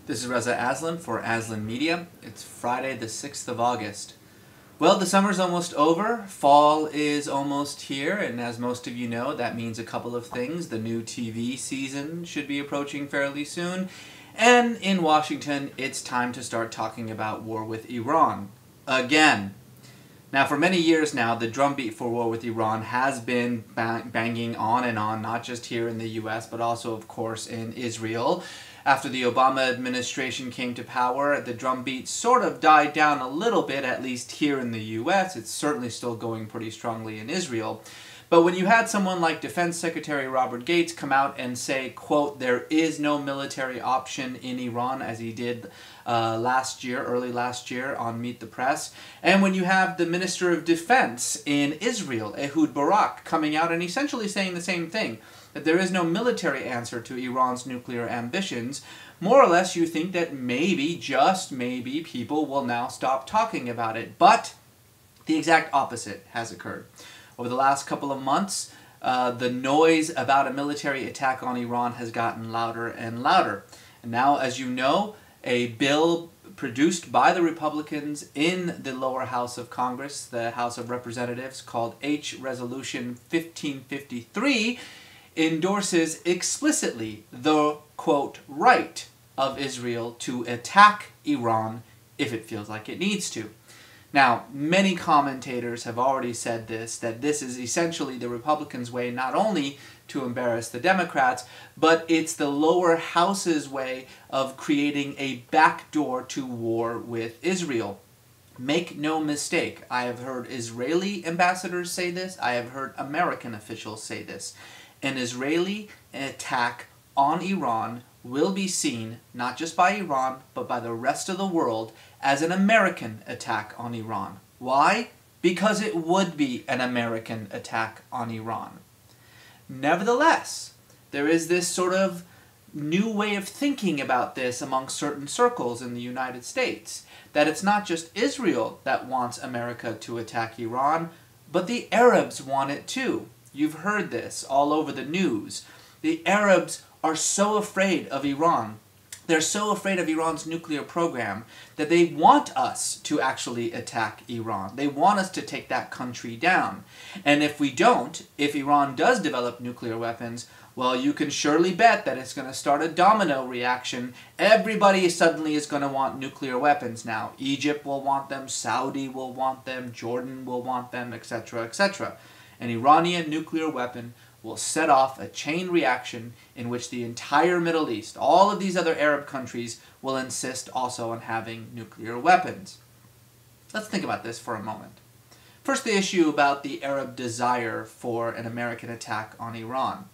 This is Reza Aslan for Aslan Media. It's Friday the 6th of August. Well, the summer's almost over, fall is almost here, and as most of you know, that means a couple of things. The new TV season should be approaching fairly soon, and in Washington, it's time to start talking about war with Iran. Again. Now, for many years now, the drumbeat for war with Iran has been banging on and on, not just here in the US, but also, of course, in Israel. After the Obama administration came to power, the drumbeat sort of died down a little bit, at least here in the US. It's certainly still going pretty strongly in Israel. But when you had someone like Defense Secretary Robert Gates come out and say, quote, there is no military option in Iran, as he did early last year on Meet the Press, and when you have the Minister of Defense in Israel, Ehud Barak, coming out and essentially saying the same thing, that there is no military answer to Iran's nuclear ambitions, more or less you think that maybe, just maybe, people will now stop talking about it. But the exact opposite has occurred. Over the last couple of months, the noise about a military attack on Iran has gotten louder and louder. And now, as you know, a bill produced by the Republicans in the lower house of Congress, the House of Representatives, called H. Resolution 1553, endorses explicitly the, quote, right of Israel to attack Iran if it feels like it needs to. Now, many commentators have already said this, that this is essentially the Republicans' way not only to embarrass the Democrats, but it's the lower house's way of creating a backdoor to war with Israel. Make no mistake, I have heard Israeli ambassadors say this, I have heard American officials say this. An Israeli attack on Iran will be seen, not just by Iran, but by the rest of the world, as an American attack on Iran. Why? Because it would be an American attack on Iran. Nevertheless, there is this sort of new way of thinking about this among certain circles in the United States, that it's not just Israel that wants America to attack Iran, but the Arabs want it too. You've heard this all over the news. The Arabs are so afraid of Iran. They're so afraid of Iran's nuclear program that they want us to actually attack Iran. They want us to take that country down. And if we don't, if Iran does develop nuclear weapons, well, you can surely bet that it's going to start a domino reaction. Everybody suddenly is going to want nuclear weapons now. Egypt will want them, Saudi will want them, Jordan will want them, etc., etc. An Iranian nuclear weapon will set off a chain reaction in which the entire Middle East, all of these other Arab countries, will insist also on having nuclear weapons. Let's think about this for a moment. First, the issue about the Arab desire for an American attack on Iran.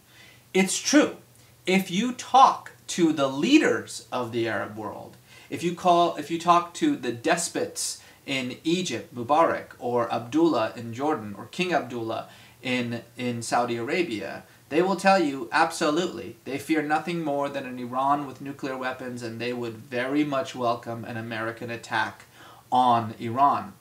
It's true. If you talk to the leaders of the Arab world, if you talk to the despots in Egypt, Mubarak, or Abdullah in Jordan, or King Abdullah in Saudi Arabia, they will tell you absolutely they fear nothing more than an Iran with nuclear weapons, and they would very much welcome an American attack on Iran.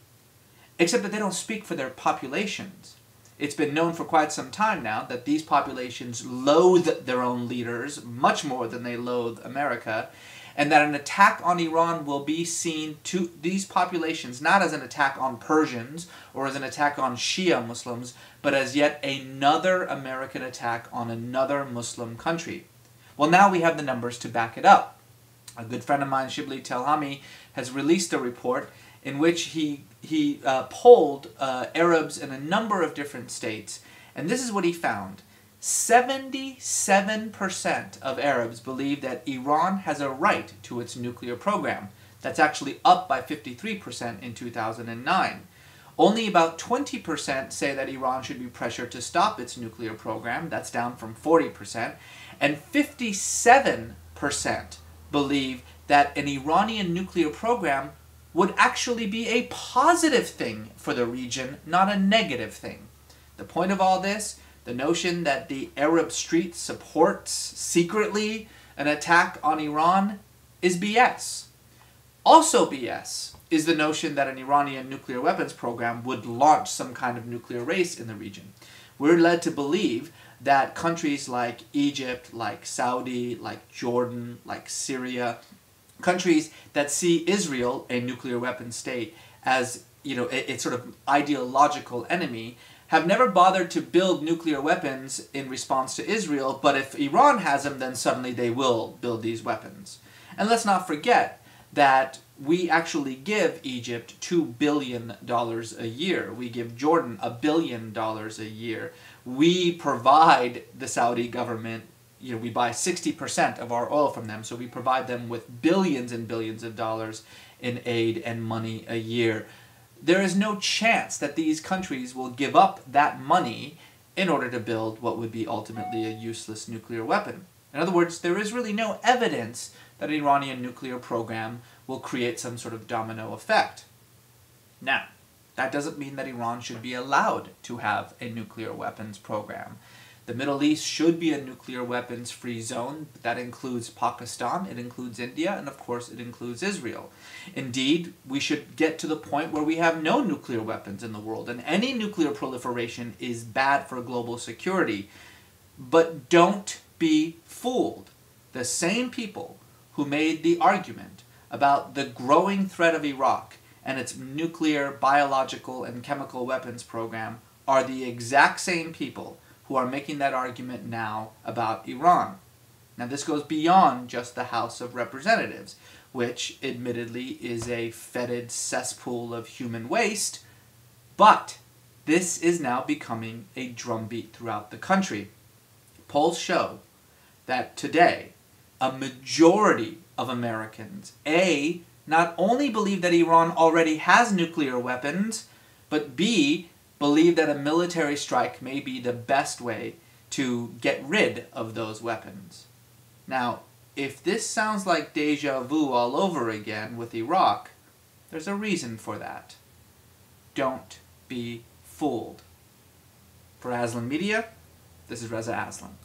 Except that they don't speak for their populations. It's been known for quite some time now that these populations loathe their own leaders much more than they loathe America, and that an attack on Iran will be seen to these populations not as an attack on Persians or as an attack on Shia Muslims, but as yet another American attack on another Muslim country. Well, now we have the numbers to back it up. A good friend of mine, Shibli Telhami, has released a report in which he polled Arabs in a number of different states, and this is what he found. 77% of Arabs believe that Iran has a right to its nuclear program. That's actually up by 53% in 2009. Only about 20% say that Iran should be pressured to stop its nuclear program. That's down from 40%. And 57% believe that an Iranian nuclear program would actually be a positive thing for the region, not a negative thing. The point of all this, the notion that the Arab street supports secretly an attack on Iran, is BS. Also BS is the notion that an Iranian nuclear weapons program would launch some kind of nuclear race in the region. We're led to believe that countries like Egypt, like Saudi, like Jordan, like Syria, Countries that see Israel, a nuclear weapon state, as a sort of ideological enemy, have never bothered to build nuclear weapons in response to Israel, but if Iran has them, then suddenly they will build these weapons. And let's not forget that we actually give Egypt $2 billion a year. We give Jordan $1 billion a year. We provide the Saudi government, we buy 60% of our oil from them, so we provide them with billions and billions of dollars in aid and money a year. There is no chance that these countries will give up that money in order to build what would be ultimately a useless nuclear weapon. In other words, there is really no evidence that an Iranian nuclear program will create some sort of domino effect. Now, that doesn't mean that Iran should be allowed to have a nuclear weapons program. The Middle East should be a nuclear weapons-free zone. That includes Pakistan, it includes India, and of course it includes Israel. Indeed, we should get to the point where we have no nuclear weapons in the world, and any nuclear proliferation is bad for global security. But don't be fooled. The same people who made the argument about the growing threat of Iraq and its nuclear, biological, and chemical weapons program are the exact same people who are making that argument now about Iran. Now this goes beyond just the House of Representatives, which admittedly is a fetid cesspool of human waste, but this is now becoming a drumbeat throughout the country. Polls show that today, a majority of Americans, A, not only believe that Iran already has nuclear weapons, but B, believe that a military strike may be the best way to get rid of those weapons. Now, if this sounds like deja vu all over again with Iraq, there's a reason for that. Don't be fooled. For Aslan Media, this is Reza Aslan.